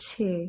6।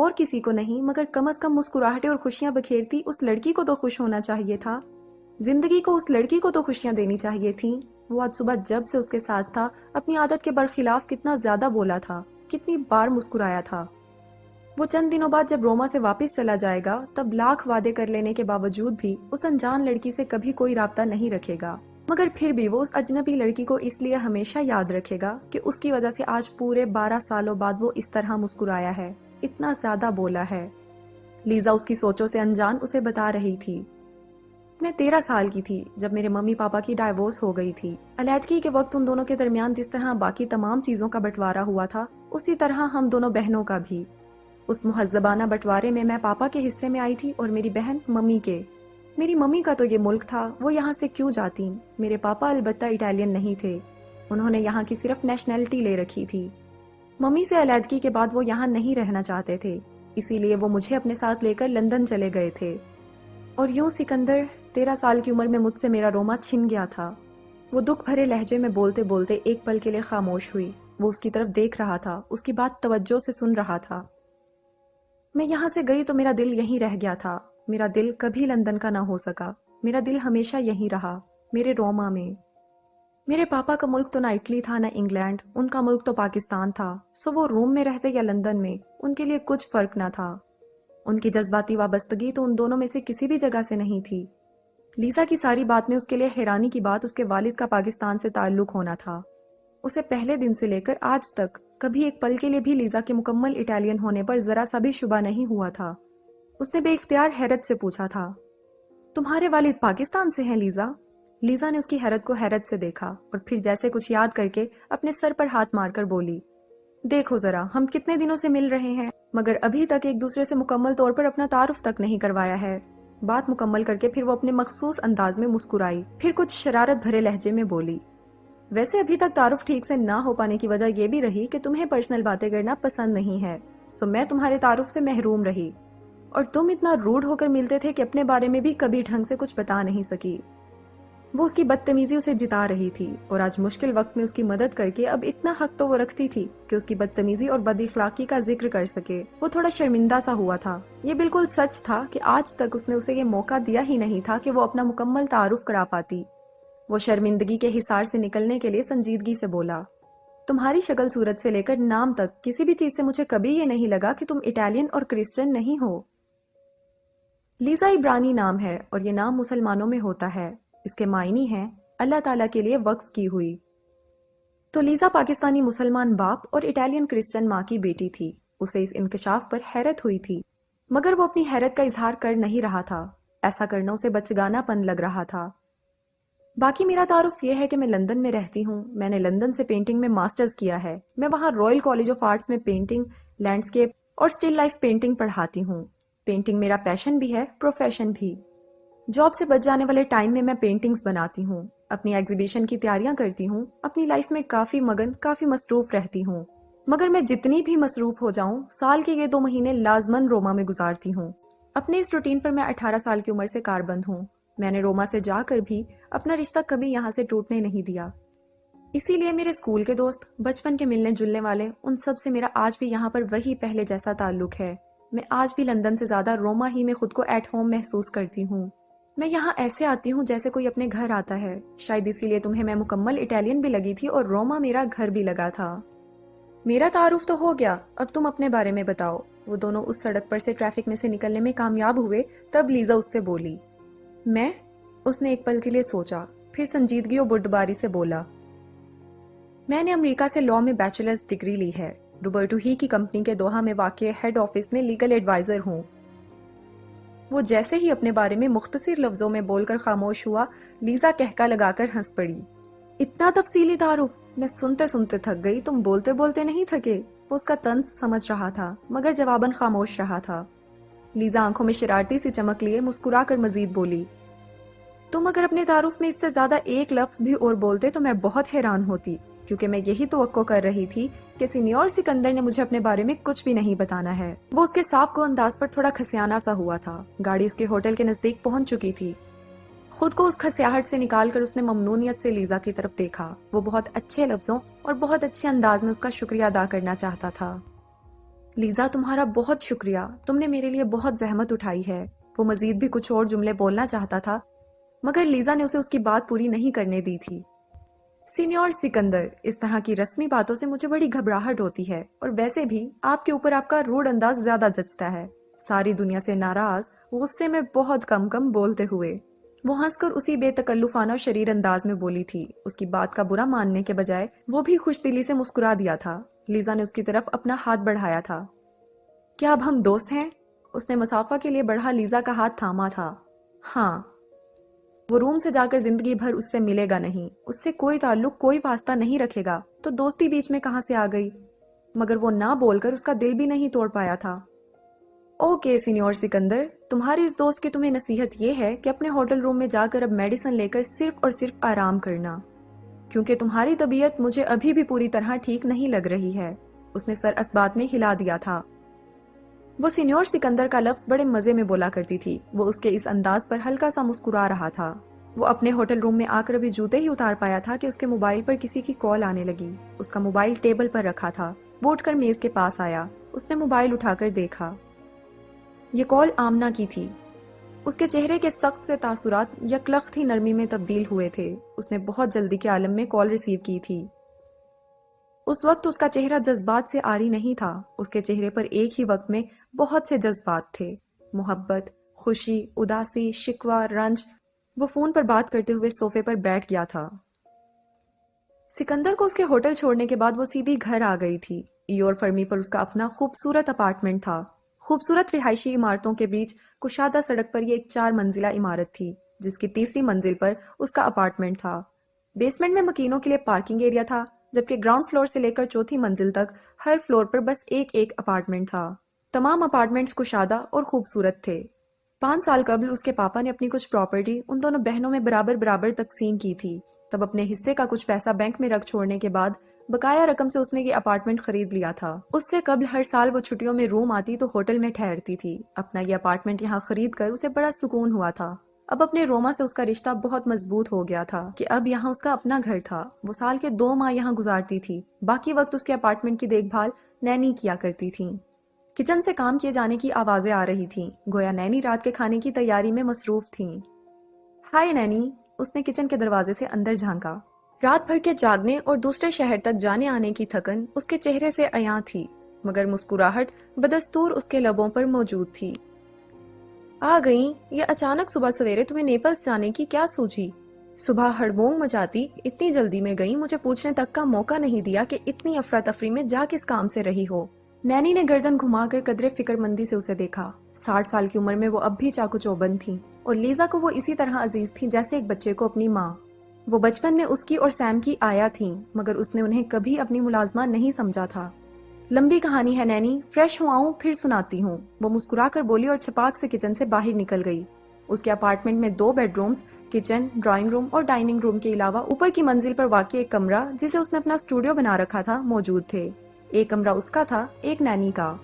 اور کسی کو نہیں مگر کم از کم مسکراہٹیں اور خوشیاں بکھیرتی اس لڑکی کو تو خوش ہونا چاہیے تھا. زندگی کو اس لڑکی کو تو خوشیاں دینی چاہیے تھیں. وہ آج صبح جب سے اس کے ساتھ تھا اپنی عادت کے برخلاف کتنا زیادہ بولا تھا, کتنی بار مسکرایا تھا. وہ چند دنوں بعد جب روما سے واپس چلا جائے گا تب لاکھ وعدے کر لینے کے باوجود بھی اس انجان لڑکی سے کبھی کوئی رابطہ نہیں رکھے گا, مگر پھر بھی وہ اس اجنبی لڑکی کو اس لیے ہمیشہ یاد رکھے گا کہ اس کی وجہ سے آج پورے 12 سالوں بعد وہ اس طرح مسکرایا ہے, اتنا زیادہ بولا ہے. لیزا اس کی سوچوں سے انجان اسے بتا رہی تھی. میں 13 سال کی تھی جب میرے ممی پاپا کی ڈائیورس ہو گئی تھی. علیحدگی کے وقت ان دونوں کے درمیان جس طرح باقی تمام چیزوں کا بٹوارا ہوا تھا اسی طرح ہم دونوں بہنوں کا بھی. اس مہذبانہ بٹوارے میں پاپا کے حصے میں آئی تھی اور میری بہن ممی کے. میری ممی کا تو یہ ملک تھا, وہ یہاں سے کیوں جاتی. میرے پاپا البتہ اٹالین نہیں تھے, انہوں نے یہاں کی صرف نیشنلٹی لے رکھی تھی. ممی سے علیحدگی کے بعد وہ یہاں نہیں رہنا چاہتے تھے, اسی لیے وہ مجھے اپنے ساتھ لے کر لندن چلے گئے تھے. اور یوں سکندر 13 سال کی عمر میں مجھ سے میرا روما چھن گیا تھا. وہ دکھ بھرے لہجے میں بولتے بولتے ایک پل کے لیے خاموش ہوئی. وہ اس کی طرف دیکھ رہا تھا, اس کی بات توجہ سے سن رہا تھا. میں یہاں سے گئی تو میرا دل یہیں رہ گیا تھا. میرا دل کبھی لندن کا نہ ہو سکا. میرا دل ہمیشہ یہیں رہا, میرے روما میں. میرے پاپا کا ملک تو نہ اٹلی تھا نہ انگلینڈ, ان کا ملک تو پاکستان تھا. سو وہ روم میں رہتے یا لندن میں ان کے لیے کچھ فرق نہ تھا. ان کی جذباتی وابستگی تو ان دونوں میں سے کسی بھی جگہ سے نہیں تھی. لیزا کی ساری بات میں اس کے لیے حیرانی کی بات اس کے والد کا پاکستان سے تعلق ہونا تھا. اسے پہلے دن سے لے کر آج تک کبھی ایک پل کے لیے بھی لیزا کے مکمل اٹالین ہونے پر ذرا سا بھی شبہ نہیں ہوا تھا. اس نے بے اختیار حیرت سے پوچھا تھا, تمہارے والد پاکستان سے ہیں لیزا؟ لیزا نے اس کی حیرت کو حیرت سے دیکھا اور پھر جیسے کچھ یاد کر کے اپنے سر پر ہاتھ مار کر بولی, دیکھو ذرا, ہم کتنے دنوں سے مل رہے ہیں مگر ابھی تک ایک دوسرے سے مکمل طور پر اپنا تعارف تک نہیں کروایا ہے. بات مکمل کر کے پھر وہ اپنے مخصوص انداز میں مسکرائی, پھر کچھ شرارت بھرے لہجے میں بولی, ویسے ابھی تک تعارف ٹھیک سے نہ ہو پانے کی وجہ یہ بھی رہی کہ تمہیں پرسنل باتیں کرنا پسند نہیں ہے, سو میں تمہارے تعارف سے محروم رہی. اور تم اتنا روڈ ہو کر ملتے تھے کہ اپنے بارے میں بھی کبھی ڈھنگ سے کچھ بتا نہیں سکی. وہ اس کی بدتمیزی اسے جتا رہی تھی اور آج مشکل وقت میں اس کی مدد کر کے اب اتنا حق تو وہ رکھتی تھی کہ اس کی بدتمیزی اور بد اخلاقی کا ذکر کر سکے. وہ تھوڑا شرمندہ سا ہوا تھا. یہ بالکل سچ تھا کہ آج تک اس نے اسے یہ موقع دیا ہی نہیں تھا کہ وہ اپنا مکمل تعارف کرا پاتی. وہ شرمندگی کے حصار سے نکلنے کے لیے سنجیدگی سے بولا, تمہاری شکل صورت سے لے کر نام تک کسی بھی چیز سے مجھے کبھی یہ نہیں لگا کہ تم اٹالین اور کرسچن نہیں ہو. لیزا عبرانی نام ہے اور یہ نام مسلمانوں میں ہوتا ہے. اس کے معنی ہیں اللہ تعالیٰ کے لیے وقف کی ہوئی. تو لیزا پاکستانی مسلمان باپ اور اٹالین کرسچن ماں کی بیٹی تھی. اسے اس انکشاف پر حیرت ہوئی تھی مگر وہ اپنی حیرت کا اظہار کر نہیں رہا تھا. ایسا کرنا اسے بچگانا پن لگ رہا تھا. باقی میرا تعارف یہ ہے کہ میں لندن میں رہتی ہوں. میں نے لندن سے پینٹنگ میں ماسٹرز کیا ہے. میں وہاں رائل کالج آف آرٹس میں پینٹنگ, لینڈسکیپ اور سٹل لائف پینٹنگ پڑھاتی ہوں. پینٹنگ میرا پیشن بھی ہے, پروفیشن بھی. جاب سے بچ جانے والے ٹائم میں پینٹنگز بناتی ہوں, اپنی ایگزیبیشن کی تیاریاں کرتی ہوں. اپنی لائف میں کافی مگن, کافی مصروف رہتی ہوں. مگر میں جتنی بھی مصروف ہو جاؤں سال کے یہ 2 مہینے لازماً روما میں گزارتی ہوں. اپنے اس روٹین پر میں 18 سال کی عمر سے کاربند ہوں. میں نے روما سے جا کر بھی اپنا رشتہ کبھی یہاں سے ٹوٹنے نہیں دیا. اسی لیے میرے اسکول کے دوست, بچپن کے ملنے جلنے والے, ان سب سے میرا آج بھی یہاں پر وہی پہلے جیسا تعلق ہے. میں آج بھی لندن سے زیادہ روما ہی میں خود کو ایٹ ہوم محسوس کرتی ہوں. میں یہاں ایسے آتی ہوں جیسے کوئی اپنے گھر آتا ہے. شاید اسی لیے تمہیں میں مکمل اٹالین بھی لگی تھی اور روما میرا گھر بھی لگا تھا. میرا تعارف تو ہو گیا, اب تم اپنے بارے میں بتاؤ. وہ دونوں اس سڑک پر سے ٹریفک میں سے نکلنے میں کامیاب ہوئے. تب لیزا اس سے بولی, میں؟ اس نے ایک پل کے لیے سوچا, پھر سنجیدگی اور بردباری سے بولا, میں نے امریکہ سے لاء میں بیچلرز ڈگری لی ہے. روبرٹو ہی کی کمپنی کے دوحہ میں واقع ہیڈ آفس میں لیگل ایڈوائزر ہوں. وہ جیسے ہی اپنے بارے میں مختصر لفظوں میں بول کر خاموش ہوا, لیزا کہکا لگا کر ہنس پڑی. اتنا تفصیلی تعارف؟ میں سنتے سنتے تھک گئی, تم بولتے بولتے نہیں تھکے. وہ اس کا طنز سمجھ رہا تھا مگر جواباً خاموش رہا تھا. لیزا آنکھوں میں شرارتی سی چمک لیے مسکرا کر مزید بولی, تم اگر اپنے تعارف میں اس سے زیادہ ایک لفظ بھی اور بولتے تو میں بہت حیران ہوتی, کیونکہ میں یہی توقع کر رہی تھی کہ سینیور سکندر نے مجھے اپنے بارے میں کچھ بھی نہیں بتانا ہے. وہ اس کے صاف کو انداز پر تھوڑا کھسیانہ سا ہوا تھا. گاڑی اس کے ہوٹل کے نزدیک پہنچ چکی تھی. خود کو اس کھسیاہٹ سے نکال کر اس نے ممنونیت سے لیزا کی طرف دیکھا. وہ بہت اچھے لفظوں اور بہت اچھے انداز میں اس کا شکریہ ادا کرنا چاہتا تھا. لیزا تمہارا بہت شکریہ، تم نے میرے لیے بہت زحمت اٹھائی ہے۔ وہ مزید بھی کچھ اور جملے بولنا چاہتا تھا مگر لیزا نے اسے اس کی بات پوری نہیں کرنے دی تھی۔ سینیور سکندر، اس طرح کی رسمی باتوں سے مجھے بڑی گھبراہٹ ہوتی ہے، اور ویسے بھی آپ کے اوپر آپ کا روڈ انداز زیادہ جچتا ہے۔ ساری دنیا سے ناراض، غصے میں بہت کم بولتے ہوئے وہ ہنس کر اسی بے تکلفانہ شریر انداز میں بولی تھی۔ اس کی بات کا برا ماننے کے بجائے وہ بھی خوش دلی سے مسکرا دیا تھا۔ لیزا نے اس کی طرف اپنا ہاتھ بڑھایا تھا۔ کیا اب ہم دوست ہیں؟ اس نے مسافہ کے لیے بڑھا لیزا کا ہاتھ تھاما تھا۔ ہاں۔ وہ روم سے جا کر زندگی بھر اس سے ملے گا نہیں، اس سے کوئی تعلق، کوئی واسطہ نہیں رکھے گا، تو دوستی بیچ میں کہاں سے آ گئی؟ مگر وہ نہ بول کر اس کا دل بھی نہیں توڑ پایا تھا۔ اوکے سینیور سکندر، تمہاری اس دوست کی تمہیں نصیحت یہ ہے کہ اپنے ہوٹل روم میں جا کر اب میڈیسن لے کر صرف اور صرف آرام کرنا، کیونکہ تمہاری طبیعت مجھے ابھی بھی پوری طرح ٹھیک نہیں لگ رہی ہے۔ اس نے سر اس بات میں ہلا دیا تھا۔ وہ سینیور سکندر کا لفظ بڑے مزے میں بولا کرتی تھی۔ وہ اس کے اس انداز پر ہلکا سا مسکرا رہا تھا۔ وہ اپنے ہوٹل روم میں آ کر ابھی جوتے ہی اتار پایا تھا کہ اس کے موبائل پر کسی کی کال آنے لگی۔ اس کا موبائل ٹیبل پر رکھا تھا۔ وہ اٹھ کر میز کے پاس آیا۔ اس نے موبائل اٹھا کر دیکھا۔ یہ کال آمنہ کی تھی۔ اس کے چہرے کے سخت سے تاثرات یکلخت ہی نرمی میں تبدیل ہوئے تھے۔ اس نے بہت جلدی کے عالم میں کال ریسیو کی تھی۔ اس وقت اس کا چہرہ جذبات سے عاری نہیں تھا۔ اس کے چہرے پر ایک ہی وقت میں بہت سے جذبات تھے، محبت، خوشی، اداسی، شکوہ، رنج۔ وہ فون پر بات کرتے ہوئے صوفے پر بیٹھ گیا تھا۔ سکندر کو اس کے ہوٹل چھوڑنے کے بعد وہ سیدھی گھر آ گئی تھی۔ ایور فرمی پر اس کا اپنا خوبصورت اپارٹمنٹ تھا۔ خوبصورت رہائشی عمارتوں کے بیچ کشادہ سڑک پر یہ ایک 4 منزلہ عمارت تھی، جس کی تیسری منزل پر اس کا اپارٹمنٹ تھا۔ بیسمنٹ میں مکینوں کے لیے پارکنگ ایریا تھا، جبکہ گراؤنڈ فلور سے لے کر چوتھی منزل تک ہر فلور پر بس ایک اپارٹمنٹ تھا۔ تمام اپارٹمنٹس کشادہ اور خوبصورت تھے۔ 5 سال قبل اس کے پاپا نے اپنی کچھ پراپرٹی ان دونوں بہنوں میں برابر تقسیم کی تھی۔ تب اپنے حصے کا کچھ پیسہ بینک میں رکھ چھوڑنے کے بعد بقایا رقم سے اس نے یہ اپارٹمنٹ خرید لیا تھا۔ اس سے قبل ہر سال وہ چھٹیوں میں روم آتی تو ہوٹل میں ٹھہرتی تھی۔ اپنا یہ اپارٹمنٹ یہاں خرید کر اسے بڑا سکون ہوا تھا۔ اب اپنے روما سے اس کا رشتہ بہت مضبوط ہو گیا تھا کہ اب یہاں اس کا اپنا گھر تھا۔ وہ سال کے 2 ماہ یہاں گزارتی تھی۔ باقی وقت اس کے اپارٹمنٹ کی دیکھ بھال نینی کیا کرتی تھی۔ کچن سے کام کیے جانے کی آوازیں آ رہی تھیں، گویا نینی رات کے کھانے کی تیاری میں مصروف تھیں۔ ہائے نینی، اس نے کچن کے دروازے سے اندر جھانکا۔ رات بھر کے جاگنے اور دوسرے شہر تک جانے آنے کی تھکن اس کے چہرے سے عیاں تھی، مگر مسکراہٹ بدستور اس کے لبوں پر موجود تھی۔ آ گئیں؟ یہ اچانک صبح سویرے تمہیں نیپلز جانے کی کیا سوچی؟ صبح ہڑبونگ مچاتی اتنی جلدی میں گئی، مجھے پوچھنے تک کا موقع نہیں دیا کہ اتنی افراتفری میں جا کس کام سے رہی ہو۔ نینی نے گردن گھما کر قدرے فکر مندی سے اسے دیکھا۔ 60 سال کی عمر میں وہ اب بھی چاقو چوبند تھی، اور لیزا کو وہ اسی طرح عزیز تھی جیسے ایک بچے کو اپنی ماں۔ وہ بچپن میں اس کی اور سیم کی آیا تھیں، مگر اس نے انہیں کبھی اپنی ملازمہ نہیں سمجھا تھا۔ لمبی کہانی ہے نینی، فریش ہو آؤں پھر سناتی ہوں، وہ مسکرا کر بولی اور چھپاک سے کچن سے باہر نکل گئی۔ اس کے اپارٹمنٹ میں 2 bed rooms, kitchen, drawing room اور ڈائننگ روم کے علاوہ اوپر کی منزل پر واقع ایک کمرہ جسے اس نے اپنا اسٹوڈیو بنا رکھا تھا موجود تھے۔ ایک کمرہ اس کا تھا، ایک نینی کا۔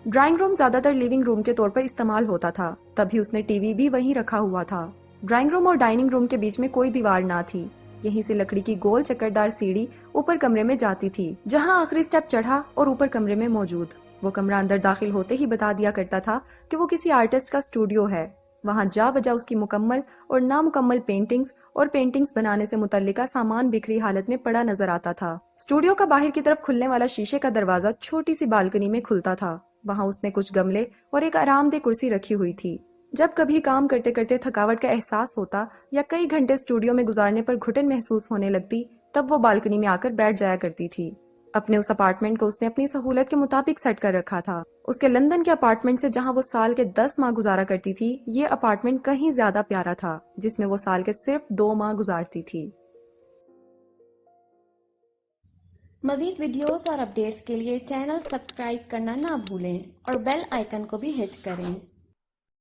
ڈرائنگ روم زیادہ تر لیونگ روم کے طور پر استعمال ہوتا تھا، تبھی اس نے ٹی وی بھی وہیں رکھا ہوا تھا۔ ڈرائنگ روم اور ڈائننگ روم کے بیچ میں کوئی دیوار نہ تھی، یہیں سے لکڑی کی گول چکردار سیڑھی اوپر کمرے میں جاتی تھی، جہاں آخری سٹیپ چڑھا اور اوپر کمرے میں موجود۔ وہ کمرہ اندر داخل ہوتے ہی بتا دیا کرتا تھا کہ وہ کسی آرٹسٹ کا اسٹوڈیو ہے۔ وہاں جا بجا اس کی مکمل اور نامکمل پینٹنگز اور پینٹنگز بنانے سے متعلقہ سامان بکھری حالت میں پڑا نظر آتا تھا۔ اسٹوڈیو کا باہر کی طرف کھلنے والا شیشے کا دروازہ چھوٹی سی بالکنی میں کھلتا تھا۔ وہاں اس نے کچھ گملے اور ایک آرام دہ کرسی رکھی ہوئی تھی۔ جب کبھی کام کرتے کرتے تھکاوٹ کا احساس ہوتا یا کئی گھنٹے اسٹوڈیو میں گزارنے پر گھٹن محسوس ہونے لگتی، تب وہ بالکنی میں آ کر بیٹھ جایا کرتی تھی۔ اپنے اس اپارٹمنٹ کو اس نے اپنی سہولت کے مطابق سیٹ کر رکھا تھا۔ اس کے لندن کے اپارٹمنٹ سے جہاں وہ سال کے 10 ماہ گزارا کرتی تھی، یہ اپارٹمنٹ کہیں زیادہ پیارا تھا، جس میں وہ سال کے صرف 2 ماہ گزارتی تھی۔ مزید ویڈیوز اور اپڈیٹس کے لیے چینل سبسکرائب کرنا نہ بھولیں اور بیل آئیکن کو بھی ہٹ کریں۔